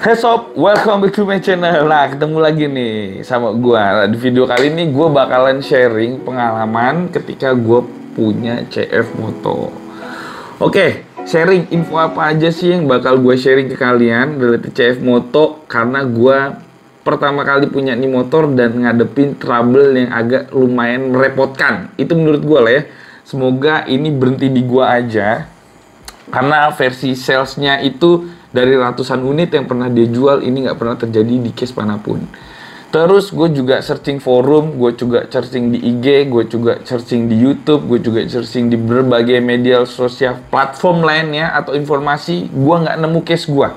Hey sob, welcome back to my channel. Nah, ketemu lagi nih sama gua. Di video kali ini gua bakalan sharing pengalaman ketika gua punya CF Moto. Oke, sharing info apa aja sih yang bakal gue sharing ke kalian dari CF Moto, karena gua pertama kali punya nih motor dan ngadepin trouble yang agak lumayan merepotkan. Itu menurut gua lah ya. Semoga ini berhenti di gua aja, karena versi salesnya itu dari ratusan unit yang pernah dia jual, ini nggak pernah terjadi di case manapun. Terus gue juga searching forum, gue juga searching di IG, gue juga searching di YouTube, gue juga searching di berbagai media sosial platform lainnya atau informasi, gue nggak nemu case gue.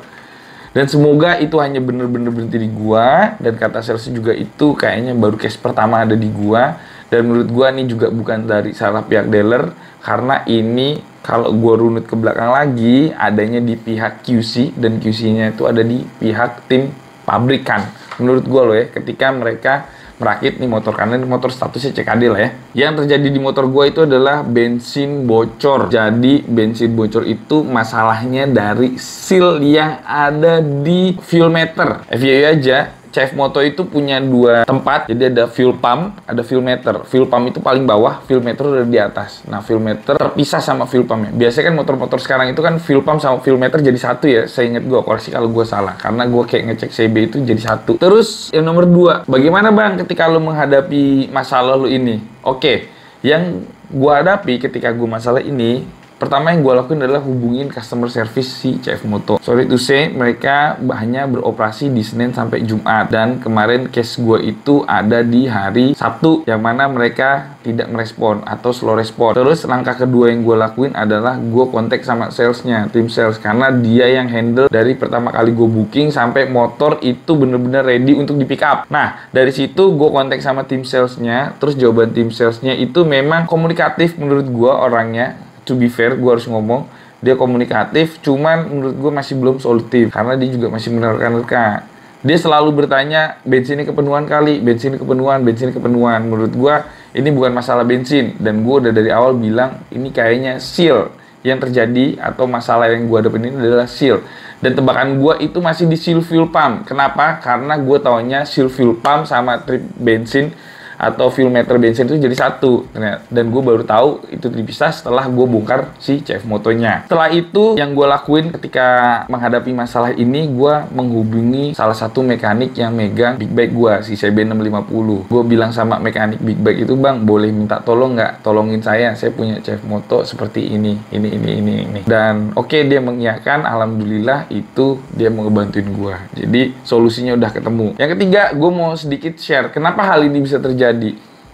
Dan semoga itu hanya bener-bener berhenti di gue, dan kata sales juga itu kayaknya baru case pertama ada di gue. Dan menurut gue ini juga bukan dari salah pihak dealer, karena ini kalau gue runut ke belakang lagi adanya di pihak QC, dan QC-nya itu ada di pihak tim pabrikan. Menurut gue loh ya, ketika mereka merakit nih motor, karena ini motor statusnya CKD lah ya. Yang terjadi di motor gue itu adalah bensin bocor. Jadi bensin bocor itu masalahnya dari seal yang ada di fuel meter. FYI aja, CF Moto itu punya dua tempat, jadi ada fuel pump, ada fuel meter. Fuel pump itu paling bawah, fuel meter udah di atas. Nah, fuel meter terpisah sama fuel pumpnya. Biasanya kan motor-motor sekarang itu kan fuel pump sama fuel meter jadi satu ya. Saya ingat gue, koreksi kalau gue salah, karena gue kayak ngecek CB itu jadi satu. Terus yang nomor dua, bagaimana bang ketika lo menghadapi masalah lo ini? Oke, yang gue hadapi ketika gue masalah ini, pertama yang gue lakuin adalah hubungin customer service si CF Moto. Sorry to say, mereka hanya beroperasi di Senin sampai Jumat. Dan kemarin case gue itu ada di hari Sabtu, yang mana mereka tidak merespon atau slow respon. Terus langkah kedua yang gue lakuin adalah gue kontak sama salesnya, tim sales. Karena dia yang handle dari pertama kali gue booking sampai motor itu bener-bener ready untuk di pick up. Nah, dari situ gue kontak sama tim salesnya. Terus jawaban tim salesnya itu memang komunikatif menurut gue orangnya. To be fair, gue harus ngomong, dia komunikatif, cuman menurut gue masih belum solutif, karena dia juga masih menerka-nerka. Dia selalu bertanya, bensinnya kepenuhan kali, bensinnya kepenuhan, bensinnya kepenuhan. Menurut gue, ini bukan masalah bensin, dan gue udah dari awal bilang, ini kayaknya seal yang terjadi, atau masalah yang gue hadapin ini adalah seal. Dan tebakan gue itu masih di seal fuel pump. Kenapa? Karena gue taunya seal fuel pump sama trip bensin atau fuel meter bensin itu jadi satu, dan gue baru tahu itu dipisah setelah gue bongkar si CF Motonya. Setelah itu yang gue lakuin ketika menghadapi masalah ini, gue menghubungi salah satu mekanik yang megang big bike gue, si CB650. Gue bilang sama mekanik big bike itu, bang boleh minta tolong nggak, tolongin saya punya CF Moto seperti ini. Dan oke, dia mengiyakan. Alhamdulillah itu dia mau ngebantuin gue, jadi solusinya udah ketemu. Yang ketiga, gue mau sedikit share kenapa hal ini bisa terjadi.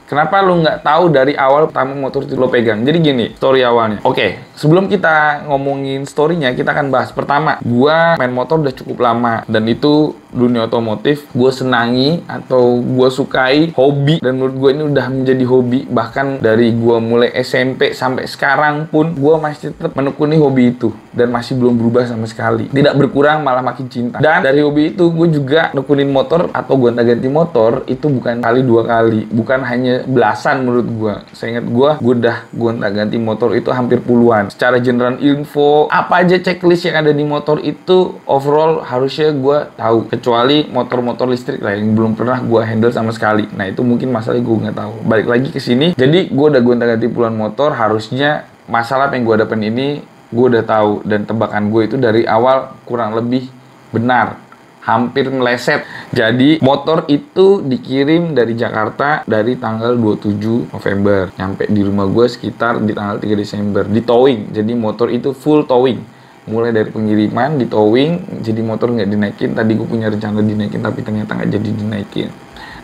Kenapa lo nggak tahu dari awal pertama motor itu lo pegang? Jadi gini, story awalnya. Oke, sebelum kita ngomongin storynya, kita akan bahas. Pertama, gua main motor udah cukup lama, dan itu dunia otomotif gue senangi atau gue sukai, hobi, dan menurut gue ini udah menjadi hobi. Bahkan dari gue mulai SMP sampai sekarang pun gue masih tetap menekuni hobi itu, dan masih belum berubah sama sekali. Tidak berkurang, malah makin cinta. Dan dari hobi itu gue juga nekunin motor atau gonta-ganti motor itu bukan kali dua kali, bukan hanya belasan menurut gue. Saya ingat gue udah gonta-ganti motor itu hampir puluhan. Secara general info, apa aja checklist yang ada di motor itu overall harusnya gue tahu, kecuali motor-motor listrik lah yang belum pernah gue handle sama sekali. Nah itu mungkin masalahnya gue nggak tahu. Balik lagi ke sini, jadi gue udah gonta-ganti puluhan motor, harusnya masalah yang gue hadapin ini gue udah tahu, dan tebakan gue itu dari awal kurang lebih benar, hampir meleset. Jadi motor itu dikirim dari Jakarta dari tanggal 27 November, nyampe di rumah gue sekitar di tanggal 3 Desember, di towing. Jadi motor itu full towing, mulai dari pengiriman, di towing. Jadi motor nggak dinaikin. Tadi gue punya rencana dinaikin, tapi ternyata nggak jadi dinaikin.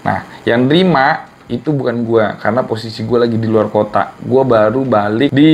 Nah, yang terima itu bukan gue, karena posisi gue lagi di luar kota. Gue baru balik di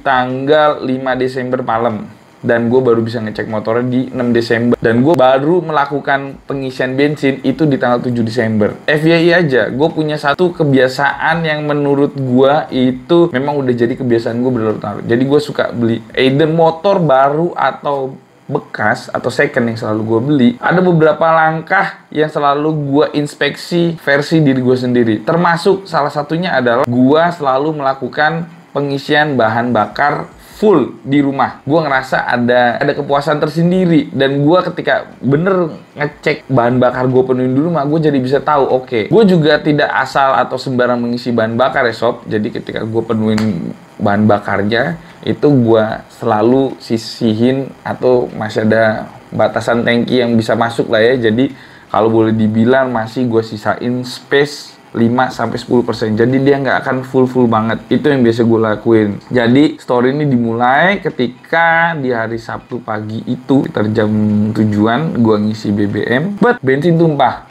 tanggal 5 Desember malam, dan gue baru bisa ngecek motornya di 6 Desember. Dan gue baru melakukan pengisian bensin itu di tanggal 7 Desember. FYI aja, gue punya satu kebiasaan yang menurut gue itu memang udah jadi kebiasaan gue berlarut-larut. Jadi gue suka beli either motor baru atau bekas atau second yang selalu gue beli. Ada beberapa langkah yang selalu gue inspeksi versi diri gue sendiri. Termasuk salah satunya adalah gue selalu melakukan pengisian bahan bakar full di rumah. Gue ngerasa ada kepuasan tersendiri, dan gue ketika bener ngecek bahan bakar gue penuhin di rumah, gue jadi bisa tahu, oke, gue juga tidak asal atau sembarang mengisi bahan bakar ya sob. Jadi ketika gue penuhin bahan bakarnya, itu gue selalu sisihin atau masih ada batasan tangki yang bisa masuk lah ya. Jadi kalau boleh dibilang masih gue sisain space 5-10%. Jadi dia nggak akan full banget. Itu yang biasa gue lakuin. Jadi story ini dimulai ketika di hari Sabtu pagi itu, sekitar jam 7-an, gue ngisi BBM, bensin tumpah.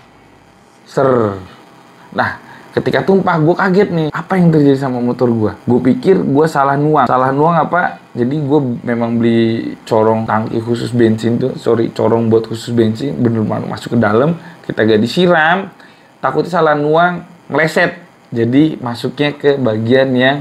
Nah, ketika tumpah, gue kaget nih. Apa yang terjadi sama motor gue? Gue pikir gue salah nuang. Salah nuang apa? Jadi gue memang beli corong tangki khusus bensin tuh. Corong buat khusus bensin. Bener-bener masuk ke dalam. Kita gak disiram. Takutnya salah nuang, meleset. Jadi masuknya ke bagian yang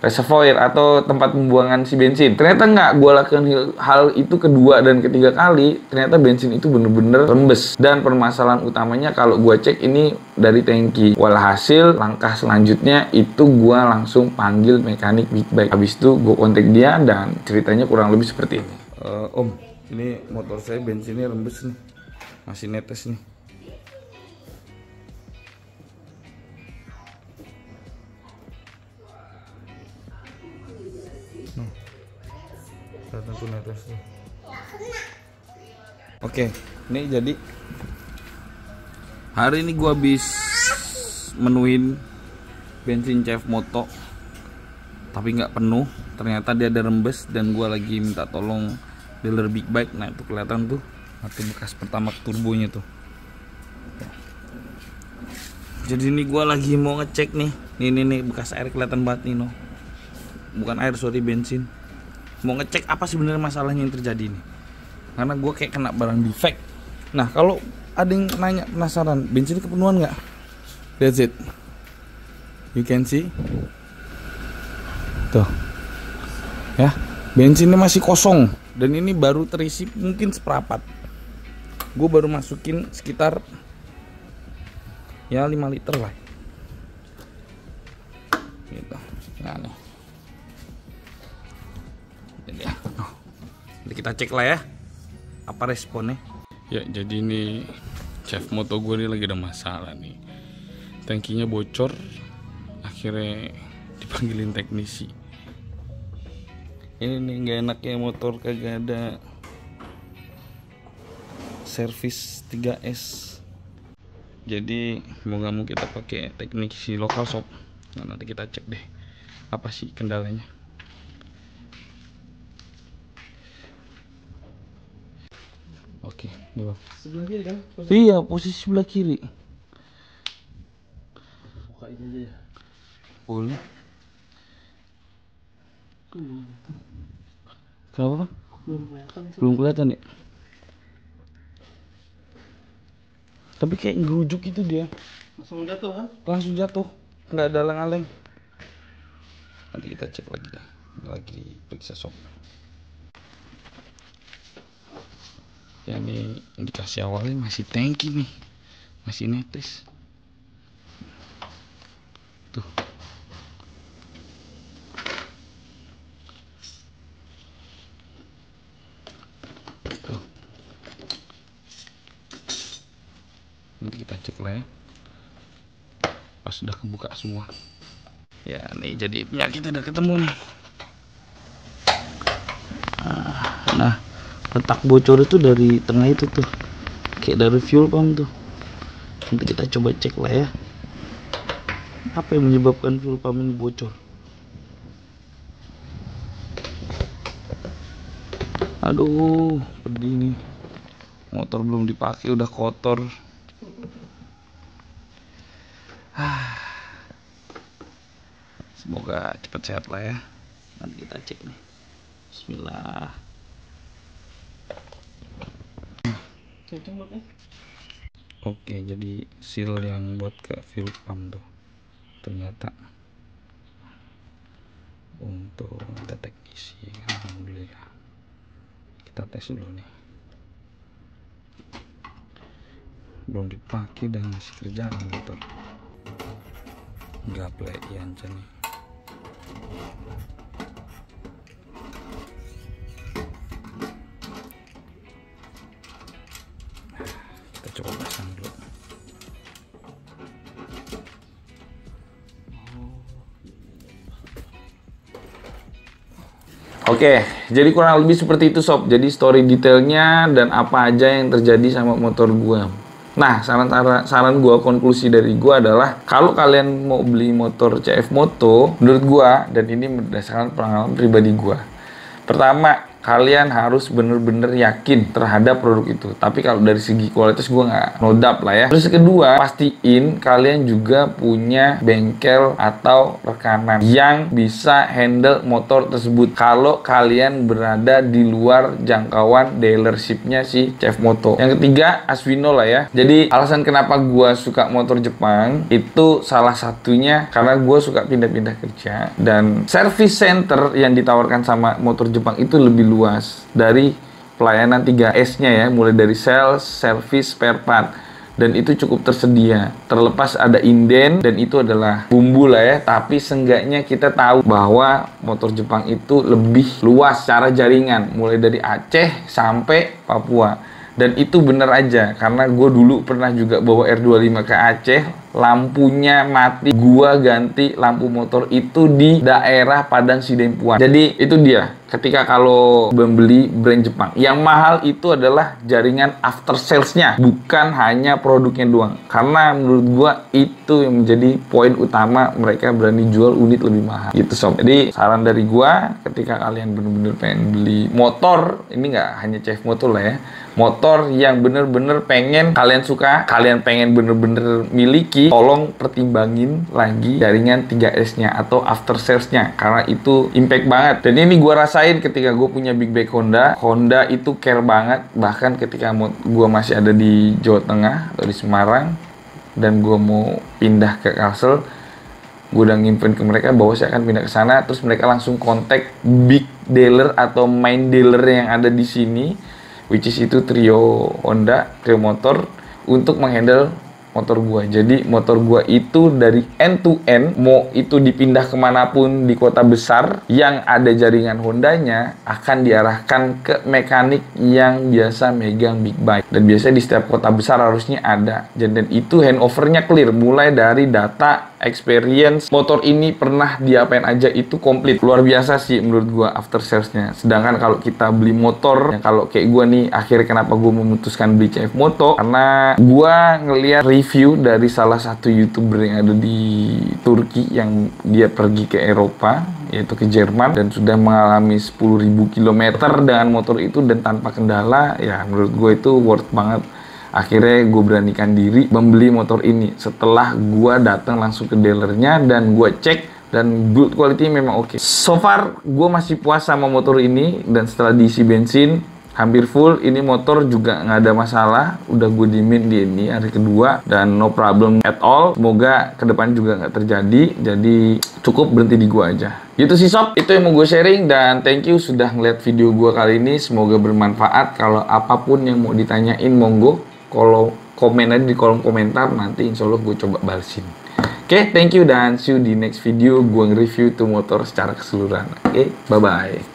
reservoir atau tempat pembuangan si bensin. Ternyata nggak, gue lakukan hal itu kedua dan ketiga kali, ternyata bensin itu bener-bener rembes. Dan permasalahan utamanya kalau gue cek ini dari tangki. Walhasil langkah selanjutnya itu gue langsung panggil mekanik big bike. Habis itu gue kontak dia dan ceritanya kurang lebih seperti ini. Om, ini motor saya bensinnya rembes nih, masih netes nih. Oke, ini jadi hari ini gua habis menuin bensin CF Moto, tapi nggak penuh. Ternyata dia ada rembes dan gua lagi minta tolong dealer big bike. Nah itu kelihatan tuh, atau bekas pertama turbonya tuh. Jadi ini gua lagi mau ngecek nih. Nih bekas air kelihatan banget nih, no. Bukan air, sorry, bensin. Mau ngecek apa sebenarnya masalahnya yang terjadi nih, karena gue kayak kena barang defect. Nah kalau ada yang nanya, penasaran bensin kepenuhan nggak, that's it, you can see tuh ya, bensinnya masih kosong dan ini baru terisi mungkin seperempat. Gue baru masukin sekitar ya 5 liter lah gitu. Nah nih, nanti kita cek lah ya apa responnya. Ya jadi ini CF Moto gue ini lagi ada masalah nih, tangkinya bocor, akhirnya dipanggilin teknisi. Ini nih nggak enaknya motor kagak ada servis 3S, jadi mau nggak mau kita pakai teknisi lokal sob. Nah, nanti kita cek deh apa sih kendalanya. Oke, nih bang. Sebelah kiri kan? Iya, posisi sebelah kiri. Buka ini aja ya. Boleh. Kenapa bang? Belum kelihatan ya. Tapi kayak ngerujuk itu dia. Langsung jatuh kan? Langsung jatuh. Nggak ada alang-alang. Nanti kita cek lagi dah. Lagi periksa sob. Ya ini indikasi awalnya masih tangki nih, masih netes tuh. Nanti kita cek lah ya pas sudah kebuka semua. Ya nih jadi penyakitnya udah ketemu nih. Nah letak bocor itu dari tengah itu tuh, kayak dari fuel pump tuh. Nanti kita coba cek lah ya apa yang menyebabkan fuel pump ini bocor. Aduh pedih nih, motor belum dipakai udah kotor. Semoga cepat sehat lah ya. Nanti kita cek nih. Bismillah. Oke, jadi seal yang buat ke fuel pump tuh ternyata untuk kita teknisi. Alhamdulillah. Kita tes dulu nih. Belum dipakai dan masih kerjaan motor. Gaple ian nih. Oke, jadi kurang lebih seperti itu sob. Jadi story detailnya dan apa aja yang terjadi sama motor gua. Nah, saran gua, konklusi dari gua adalah kalau kalian mau beli motor CF Moto, menurut gua, dan ini berdasarkan pengalaman pribadi gua. Pertama, kalian harus bener-bener yakin terhadap produk itu. Tapi kalau dari segi kualitas gue nggak nodap lah ya. Terus kedua, pastiin kalian juga punya bengkel atau rekanan yang bisa handle motor tersebut. Kalau kalian berada di luar jangkauan dealershipnya si CF Moto. Yang ketiga, as we know lah ya. Jadi alasan kenapa gue suka motor Jepang itu salah satunya karena gue suka pindah-pindah kerja. Dan service center yang ditawarkan sama motor Jepang itu lebih luas dari pelayanan 3S-nya ya, mulai dari sales, service, spare part, dan itu cukup tersedia. Terlepas ada inden dan itu adalah bumbu lah ya, tapi seenggaknya kita tahu bahwa motor Jepang itu lebih luas secara jaringan, mulai dari Aceh sampai Papua. Dan itu bener aja, karena gue dulu pernah juga bawa R25 ke Aceh, lampunya mati, gua ganti lampu motor itu di daerah Padang Sidempuan. Jadi itu dia, ketika kalau membeli brand Jepang, yang mahal itu adalah jaringan after sales-nya, bukan hanya produknya doang. Karena menurut gua itu yang menjadi poin utama mereka berani jual unit lebih mahal gitu sob. Jadi saran dari gua, ketika kalian bener-bener pengen beli motor, ini nggak hanya CF Moto lah ya, motor yang bener-bener pengen kalian suka, kalian pengen bener-bener miliki, tolong pertimbangin lagi jaringan 3S-nya atau after sales-nya, karena itu impact banget. Dan ini gua rasain ketika gue punya big bike Honda itu care banget. Bahkan ketika gua masih ada di Jawa Tengah atau di Semarang dan gua mau pindah ke Kalsel, gue udah nginfoin ke mereka bahwa saya akan pindah ke sana. Terus mereka langsung kontak big dealer atau main dealer yang ada di sini, which is itu Trio Honda, Trio Motor, untuk menghandle motor gua. Jadi motor gua itu dari end to end, mau itu dipindah kemanapun di kota besar yang ada jaringan Hondanya, akan diarahkan ke mekanik yang biasa megang big bike. Dan biasanya di setiap kota besar harusnya ada. Dan itu handovernya clear, mulai dari data, experience, motor ini pernah diapain aja, itu komplit. Luar biasa sih menurut gua after salesnya. Sedangkan kalau kita beli motor, ya kalau kayak gua nih, akhirnya kenapa gua memutuskan beli CF Moto, karena gua ngeliat review dari salah satu YouTuber yang ada di Turki yang dia pergi ke Eropa, yaitu ke Jerman, dan sudah mengalami 10.000 km dengan motor itu dan tanpa kendala. Ya menurut gue itu worth banget. Akhirnya gue beranikan diri membeli motor ini setelah gue datang langsung ke dealernya dan gue cek, dan build quality memang oke. So far gue masih puas sama motor ini, dan setelah diisi bensin hampir full, ini motor juga nggak ada masalah. Udah gue dimin di ini hari kedua dan no problem at all. Semoga kedepan juga nggak terjadi. Jadi cukup berhenti di gue aja. Gitu sih sob, itu yang mau gue sharing, dan thank you sudah ngeliat video gue kali ini. Semoga bermanfaat. Kalau apapun yang mau ditanyain monggo, kalau komen aja di kolom komentar, nanti insya Allah gue coba balesin. Oke, thank you dan see you di next video. Gue nge-review tuh motor secara keseluruhan. Oke, bye-bye.